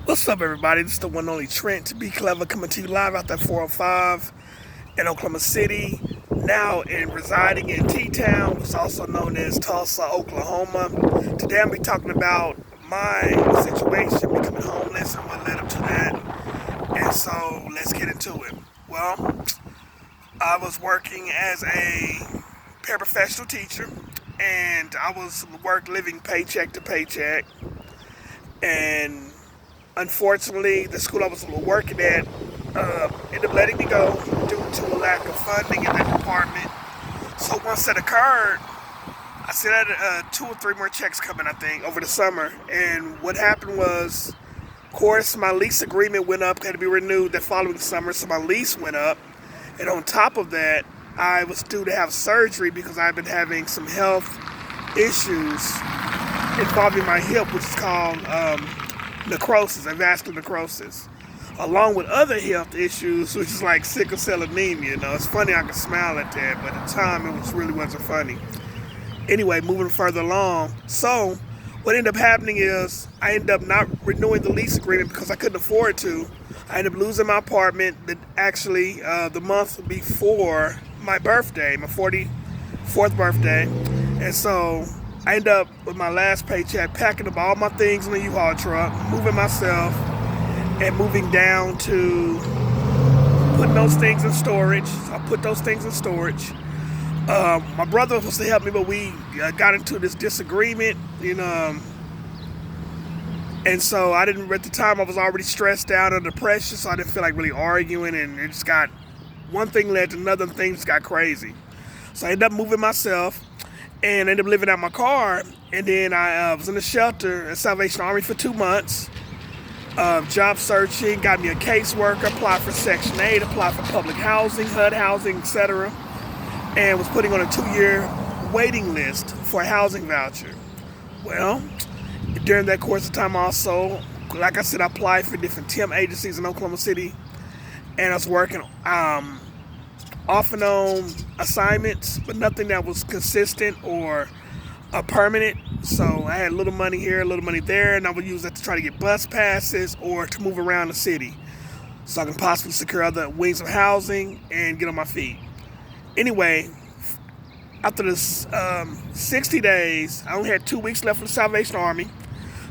What's up, everybody? This is the one and only Trent, to be clever, coming to you live out that 405 in Oklahoma City, now in residing in T-Town, which is also known as Tulsa, Oklahoma. Today I'll be talking about my situation, becoming homeless, and what led up to that. And so let's get into it. Well, I was working as a paraprofessional teacher, and I was living paycheck to paycheck. And unfortunately, the school I was working at ended up letting me go due to a lack of funding in that department. So once that occurred, I still had 2 or 3 more checks coming, I think, over the summer. And what happened was, of course, my lease agreement went up, had to be renewed the following summer, so my lease went up. And on top of that, I was due to have surgery because I've been having some health issues involving my hip, which is called necrosis, vascular necrosis, along with other health issues, which is like sickle cell anemia. It's funny I can smile at that, but at the time really wasn't funny. Anyway, moving further along. So, what ended up happening is I ended up not renewing the lease agreement because I couldn't afford to. I ended up losing my apartment the month before my birthday, my 44th birthday. And so I ended up with my last paycheck packing up all my things in the U-Haul truck, moving myself, and moving down to putting those things in storage. So I put those things in storage. My brother was supposed to help me, but we got into this disagreement, and so at the time I was already stressed out under pressure, so I didn't feel like really arguing, and it just got, one thing led to another, and things got crazy. So I ended up moving myself, and ended up living out my car, and then I was in a shelter at Salvation Army for 2 months, job searching, got me a caseworker, applied for Section 8, applied for public housing, HUD housing, etc., and was putting on a 2-year waiting list for a housing voucher. Well, during that course of time also, like I said, I applied for different temp agencies in Oklahoma City, and I was working off and on assignments, but nothing that was consistent or permanent. So I had a little money here, a little money there, and I would use that to try to get bus passes or to move around the city so I can possibly secure other wings of housing and get on my feet. Anyway, after this 60 days, I only had 2 weeks left for the Salvation Army,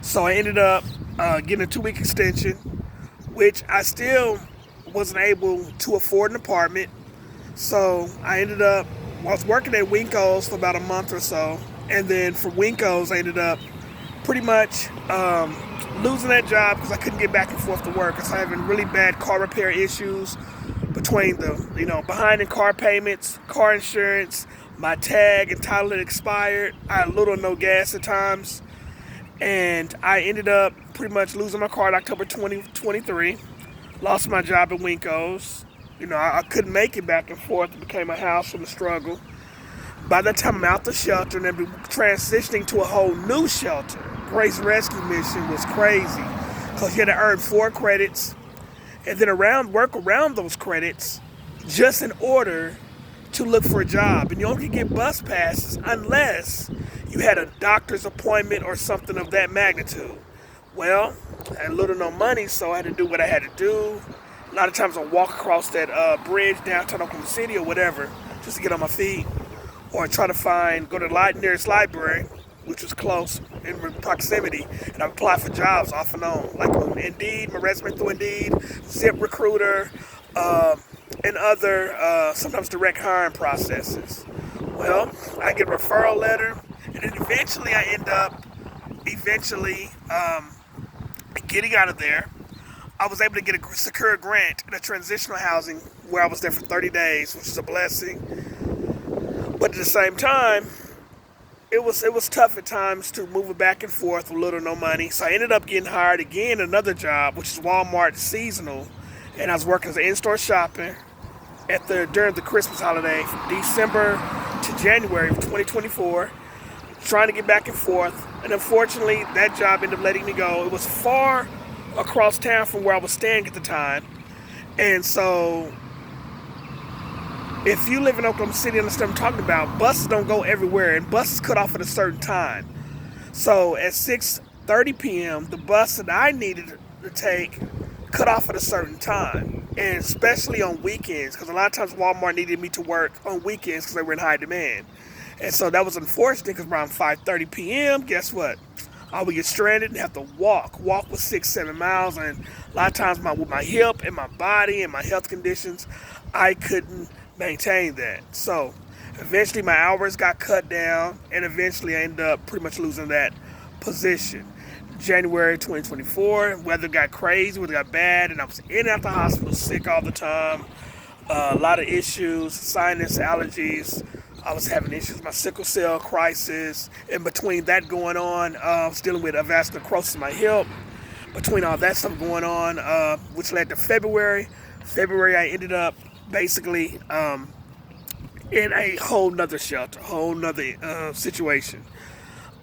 so I ended up getting a 2-week extension, which I still wasn't able to afford an apartment. So I was working at Winko's for about a month or so, and then from Winko's I ended up pretty much losing that job because I couldn't get back and forth to work. I was having really bad car repair issues between behind in car payments, car insurance, my tag and title had expired. I had little or no gas at times, and I ended up pretty much losing my car in October 2023. Lost my job at Winko's. I couldn't make it back and forth. It became a house from the struggle. By that time, I'm out the shelter and then transitioning to a whole new shelter. Grace Rescue Mission was crazy because you had to earn 4 credits and then work around those credits just in order to look for a job. And you only get bus passes unless you had a doctor's appointment or something of that magnitude. Well, I had little or no money, so I had to do what I had to do. A lot of times I'll walk across that bridge downtown Oklahoma City or whatever just to get on my feet, or try to go to the nearest library, which was close in proximity, and I apply for jobs off and on, like on Indeed, my resume through Indeed, ZipRecruiter, and other sometimes direct hiring processes. Well, I get a referral letter, and then eventually I end up getting out of there. I was able to secure a grant in a transitional housing where I was there for 30 days, which is a blessing. But at the same time, it was tough at times to move it back and forth with little or no money. So I ended up getting hired again at another job, which is Walmart seasonal, and I was working as an in-store shopper during the Christmas holiday from December to January of 2024, trying to get back and forth. And unfortunately, that job ended up letting me go. It was far across town from where I was staying at the time, and so if you live in Oklahoma City and understand what I'm talking about, buses don't go everywhere, and buses cut off at a certain time. So at 6:30 p.m., the bus that I needed to take cut off at a certain time, and especially on weekends, because a lot of times Walmart needed me to work on weekends because they were in high demand. And so that was unfortunate because around 5:30 p.m., guess what? I would get stranded and have to walk with 6-7 miles. And a lot of times with my hip and my body and my health conditions, I couldn't maintain that. So eventually my hours got cut down, and eventually I ended up pretty much losing that position. January 2024, weather got crazy, weather got bad, and I was in and out the hospital sick all the time. A lot of issues, sinus allergies. I was having issues with my sickle cell crisis. In between that going on, I was dealing with a vascular necrosis in my hip. Between all that stuff going on, which led to February. I ended up basically in a whole nother shelter, whole nother situation.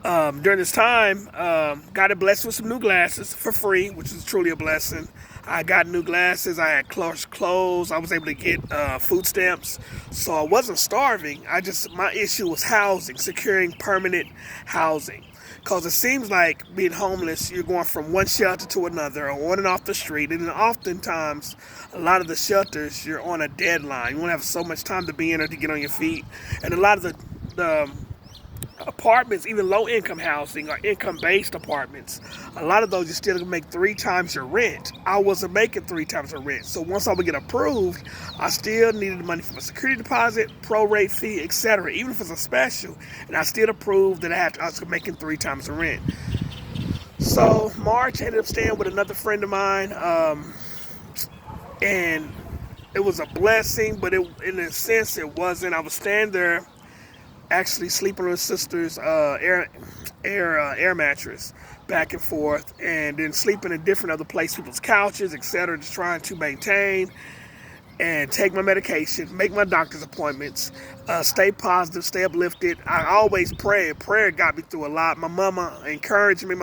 During this time, got blessed with some new glasses for free, which is truly a blessing. I got new glasses, I had clothes, I was able to get food stamps, so I wasn't starving. My issue was housing, securing permanent housing. Because it seems like being homeless, you're going from one shelter to another, or on and off the street, and then oftentimes, a lot of the shelters, you're on a deadline. You won't have so much time to be in or to get on your feet. And a lot of the apartments, even low-income housing or income-based apartments, a lot of those you still make 3 times your rent. I wasn't making 3 times the rent, so once I would get approved, I still needed the money for my security deposit, prorate fee, etc. Even if it's a special, and I still approved that I was making 3 times the rent. So March, I ended up staying with another friend of mine, and it was a blessing, but in a sense it wasn't. I was staying there, actually sleeping on his sister's air mattress back and forth, and then sleeping in different other places, people's couches, etc., just trying to maintain and take my medication, make my doctor's appointments, stay positive, stay uplifted. I always pray. Prayer got me through a lot. My mother encouraging me,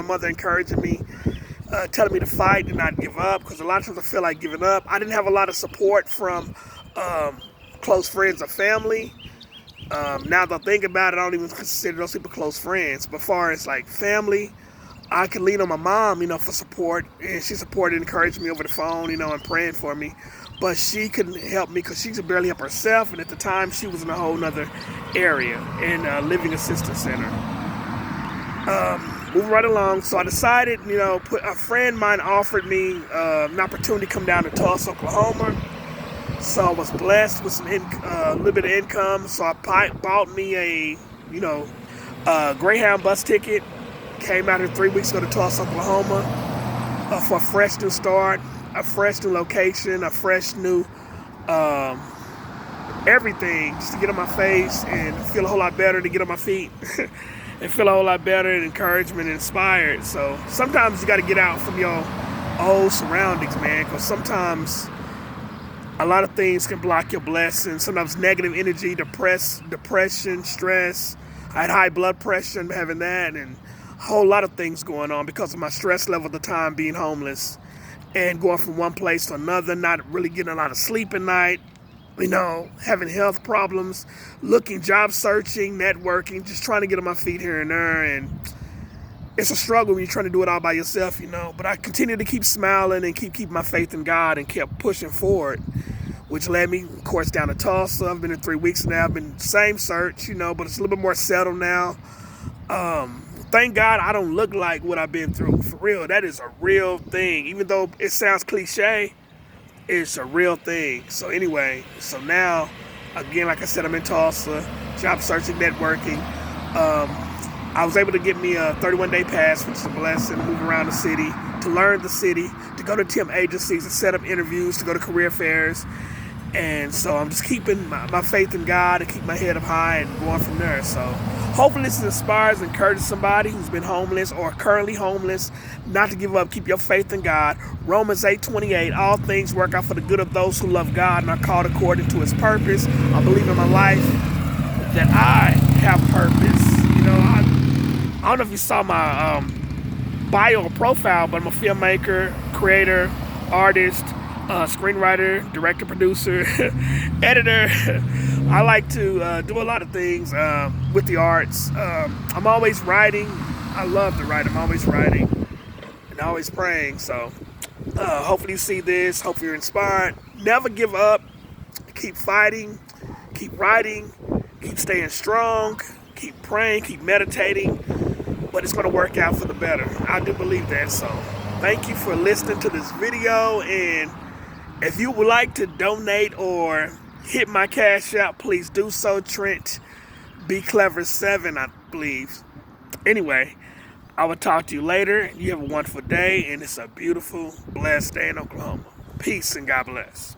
telling me to fight and not give up, because a lot of times I feel like giving up. I didn't have a lot of support from close friends or family. Now that I think about it, I don't even consider those people close friends. But as far as like family, I can lean on my mom, for support, and she supported and encouraged me over the phone, and praying for me. But she couldn't help me because she could barely help herself, and at the time she was in a whole nother area in a living assistance center. Moving right along, so I decided, a friend of mine offered me an opportunity to come down to Tulsa, Oklahoma. So I was blessed with some little bit of income. So I bought me a Greyhound bus ticket. Came out here 3 weeks ago to Tulsa, Oklahoma, for a fresh new start, a fresh new location, a fresh new everything, just to get on my face and feel a whole lot better, to get on my feet and feel a whole lot better, and encouragement and inspired. So sometimes you got to get out from your old surroundings, man, because sometimes a lot of things can block your blessings. Sometimes negative energy, depression, stress. I had high blood pressure and having that, and a whole lot of things going on because of my stress level at the time, being homeless and going from one place to another, not really getting a lot of sleep at night, having health problems, job searching, networking, just trying to get on my feet here and there. And it's a struggle when you're trying to do it all by yourself, but I continued to keep smiling and keep my faith in God and kept pushing forward, which led me, of course, down to Tulsa. I've been in 3 weeks now. I've been same search, but it's a little bit more settled now. Thank God I don't look like what I've been through. For real, that is a real thing. Even though it sounds cliche, it's a real thing. So anyway, so now, again, like I said, I'm in Tulsa, job searching, networking. I was able to get me a 31-day pass, which is a blessing, to move around the city, to learn the city, to go to temp agencies, to set up interviews, to go to career fairs. And so I'm just keeping my faith in God and keep my head up high and going from there. So hopefully this inspires and encourages somebody who's been homeless or currently homeless not to give up. Keep your faith in God. Romans 8:28, all things work out for the good of those who love God and are called according to his purpose. I believe in my life that I have purpose. I don't know if you saw my bio or profile, but I'm a filmmaker, creator, artist, screenwriter, director, producer, editor. I like to do a lot of things with the arts. I'm always writing. I love to write. I'm always writing and always praying. So Hopefully you see this. Hopefully you're inspired. Never give up. Keep fighting. Keep writing. Keep staying strong. Keep praying. Keep meditating. But it's going to work out for the better. I do believe that. So thank you for listening to this video. And if you would like to donate or hit my cash app, please do so. Trent Be Clever 7, I believe. Anyway, I will talk to you later. You have a wonderful day, and it's a beautiful, blessed day in Oklahoma. Peace and God bless.